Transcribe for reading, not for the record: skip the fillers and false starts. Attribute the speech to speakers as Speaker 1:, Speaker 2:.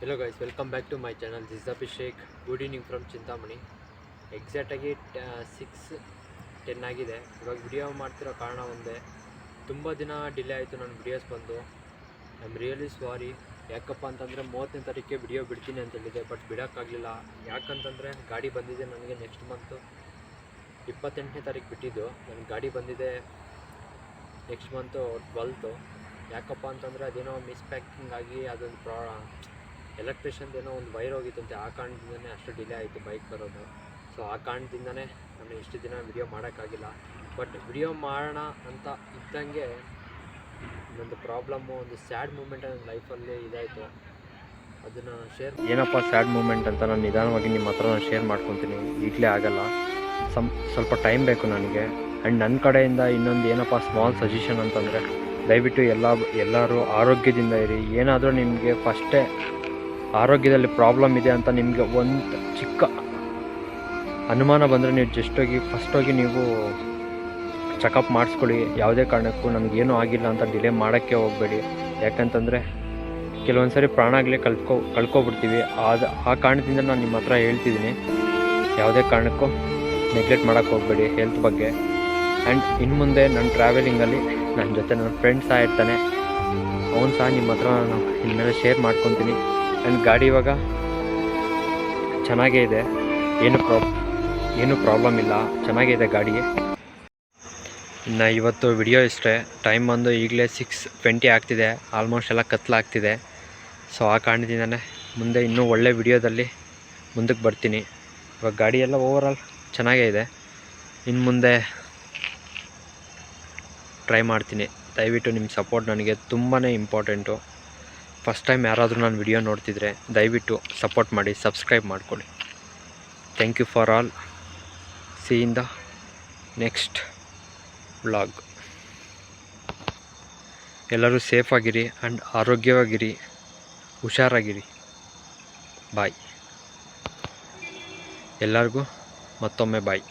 Speaker 1: Hello guys, welcome back to my channel. This is Abhishek. Good evening from Chintamani. ಎಕ್ಸಾಕ್ಟಾಗಿ 6:10 ಆಗಿದೆ. ಇವಾಗ video ಮಾಡ್ತಿರೋ ಕಾರಣ ಒಂದೇ, ತುಂಬ ದಿನ ಡಿಲೇ ಆಯಿತು ನನ್ನ ವಿಡಿಯೋಸ್ ಬಂದು. I am really sorry. ಯಾಕಪ್ಪ ಅಂತಂದರೆ 30ನೇ ತಾರೀಕಿಗೆ ವಿಡಿಯೋ ಬಿಡ್ತೀನಿ ಅಂತ ಹೇಳಿದೆ, ಬಟ್ ಬಿಡೋಕ್ಕಾಗಲಿಲ್ಲ. ಯಾಕಂತಂದರೆ ಗಾಡಿ ಬಂದಿದೆ ನನಗೆ ನೆಕ್ಸ್ಟ್ ಮಂತು 28ನೇ ತಾರೀಕು ಬಿಟ್ಟಿದ್ದು. ನನ್ನ ಗಾಡಿ ಬಂದಿದೆ ನೆಕ್ಸ್ಟ್ ಮಂತು 12th. ಯಾಕಪ್ಪ ಅಂತಂದರೆ ಅದೇನೋ ಮಿಸ್ಪ್ಯಾಕಿಂಗ್ ಆಗಿ ಅದೊಂದು ಎಲೆಕ್ಟ್ರಿಷನ್ದು ಏನೋ ಒಂದು ವೈರ್ ಹೋಗಿತ್ತಂತೆ. ಆ ಕಾರಣದಿಂದನೇ ಅಷ್ಟು ಡಿಲೇ ಆಯಿತು ಬೈಕ್ ಬರೋದು. ಸೊ ಆ ಕಾರಣದಿಂದನೇ ನಾನು ಇಷ್ಟು ದಿನ ವಿಡಿಯೋ ಮಾಡೋಕ್ಕಾಗಿಲ್ಲ. ಬಟ್ ವಿಡಿಯೋ ಮಾಡೋಣ ಅಂತ ಇದ್ದಂಗೆ ಒಂದು ಪ್ರಾಬ್ಲಮ್ಮು, ಒಂದು ಸ್ಯಾಡ್ ಮೂಮೆಂಟ್ ನನ್ನ ಲೈಫಲ್ಲಿ ಇದಾಯಿತು. ಅದನ್ನು ಏನಪ್ಪ ಸ್ಯಾಡ್ ಮೂಮೆಂಟ್ ಅಂತ ನಾನು ನಿಧಾನವಾಗಿ ನಿಮ್ಮ ಹತ್ರ ನಾನು ಶೇರ್ ಮಾಡ್ಕೊತೀನಿ. ಈಗಲೇ ಆಗಲ್ಲ, ಸ್ವಲ್ಪ ಟೈಮ್ ಬೇಕು ನನಗೆ. ಆ್ಯಂಡ್ ನನ್ನ ಕಡೆಯಿಂದ ಇನ್ನೊಂದು ಏನಪ್ಪ ಸ್ಮಾಲ್ ಸಜೆಷನ್ ಅಂತಂದರೆ, ದಯವಿಟ್ಟು ಎಲ್ಲರೂ ಆರೋಗ್ಯದಿಂದ ಇರಿ. ಏನಾದರೂ ನಿಮಗೆ ಫಸ್ಟೇ ಆರೋಗ್ಯದಲ್ಲಿ ಪ್ರಾಬ್ಲಮ್ ಇದೆ ಅಂತ ನಿಮಗೆ ಒಂದು ಚಿಕ್ಕ ಅನುಮಾನ ಬಂದರೆ ನೀವು ಫಸ್ಟ್ ಹೋಗಿ ನೀವು ಚೆಕಪ್ ಮಾಡಿಸ್ಕೊಳ್ಳಿ. ಯಾವುದೇ ಕಾರಣಕ್ಕೂ ನನಗೇನೂ ಆಗಿಲ್ಲ ಅಂತ ಡಿಲೇ ಮಾಡೋಕ್ಕೆ ಹೋಗಬೇಡಿ. ಯಾಕಂತಂದರೆ ಕೆಲವೊಂದು ಸರಿ ಪ್ರಾಣಾಗಲೇ ಕಳ್ಕೊಬಿಡ್ತೀವಿ. ಆ ಕಾರಣದಿಂದ ನಾನು ನಿಮ್ಮ ಹತ್ರ ಹೇಳ್ತಿದ್ದೀನಿ, ಯಾವುದೇ ಕಾರಣಕ್ಕೂ ನೆಗ್ಲೆಕ್ಟ್ ಮಾಡೋಕ್ಕೆ ಹೋಗಬೇಡಿ ಹೆಲ್ತ್ ಬಗ್ಗೆ. ಆ್ಯಂಡ್ ಇನ್ನು ಮುಂದೆ ನನ್ನ ಟ್ರಾವೆಲಿಂಗಲ್ಲಿ ನನ್ನ ಜೊತೆ ನನ್ನ ಫ್ರೆಂಡ್ ಸಹ ಇರ್ತಾನೆ, ಅವನು ಸಹ ನಿಮ್ಮ ಹತ್ರ ನಾನು ಇನ್ಮೇಲೆ ಶೇರ್ ಮಾಡ್ಕೊತೀನಿ. ಆ್ಯಂಡ್ ಗಾಡಿ ಇವಾಗ ಚೆನ್ನಾಗೇ ಇದೆ, ಏನು ಪ್ರಾಬ್ಲಮ್ ಇಲ್ಲ, ಚೆನ್ನಾಗೇ ಇದೆ ಗಾಡಿ. ಇನ್ನು ಇವತ್ತು ವಿಡಿಯೋ ಇಷ್ಟೇ. ಟೈಮ್ ಬಂದು ಈಗಲೇ 6:20 ಆಗ್ತಿದೆ. ಆಲ್ಮೋಸ್ಟ್ ಎಲ್ಲ ಕತ್ಲಾಗ್ತಿದೆ. ಸೊ ಆ ಕಾರಣದಿಂದನೇ ಮುಂದೆ ಇನ್ನೂ ಒಳ್ಳೆ ವಿಡಿಯೋದಲ್ಲಿ ಮುಂದಕ್ಕೆ ಬರ್ತೀನಿ. ಇವಾಗ ಗಾಡಿ ಎಲ್ಲ ಓವರಾಲ್ ಚೆನ್ನಾಗೇ ಇದೆ, ಇನ್ನು ಮುಂದೆ ಟ್ರೈ ಮಾಡ್ತೀನಿ. ದಯವಿಟ್ಟು ನಿಮ್ಮ ಸಪೋರ್ಟ್ ನನಗೆ ತುಂಬಾ ಇಂಪಾರ್ಟೆಂಟು. ಫಸ್ಟ್ ಟೈಮ್ ಯಾರಾದರೂ ನಾನು ವಿಡಿಯೋ ನೋಡ್ತಿದ್ರೆ ದಯವಿಟ್ಟು ಸಪೋರ್ಟ್ ಮಾಡಿ, ಸಬ್ಸ್ಕ್ರೈಬ್ ಮಾಡ್ಕೊಳ್ಳಿ. Thank you for all. See in the next vlog. ಎಲ್ಲರೂ ಸೇಫಾಗಿರಿ ಆ್ಯಂಡ್ ಆರೋಗ್ಯವಾಗಿರಿ, ಹುಷಾರಾಗಿರಿ. ಬಾಯ್. ಎಲ್ಲರಿಗೂ ಮತ್ತೊಮ್ಮೆ ಬಾಯ್.